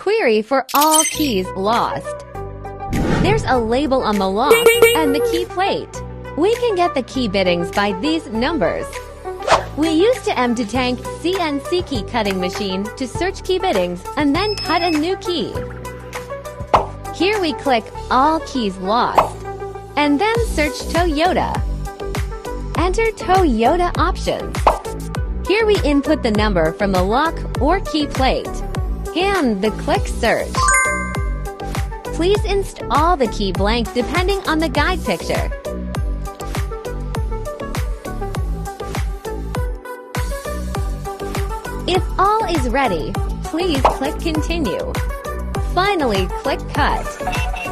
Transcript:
Query for all keys lost. There's a label on the lock and the key plate. We can get the key biddings by these numbers. We use 2m2tank CNC key cutting machine to search key biddings and then cut a new key. Here we click All Keys Lost and then search Toyota. Enter Toyota options. Here we input the number from the lock or key plate and the click search. Please install the key blank depending on the guide picture. If all is ready, please click Continue. Finally, click Cut.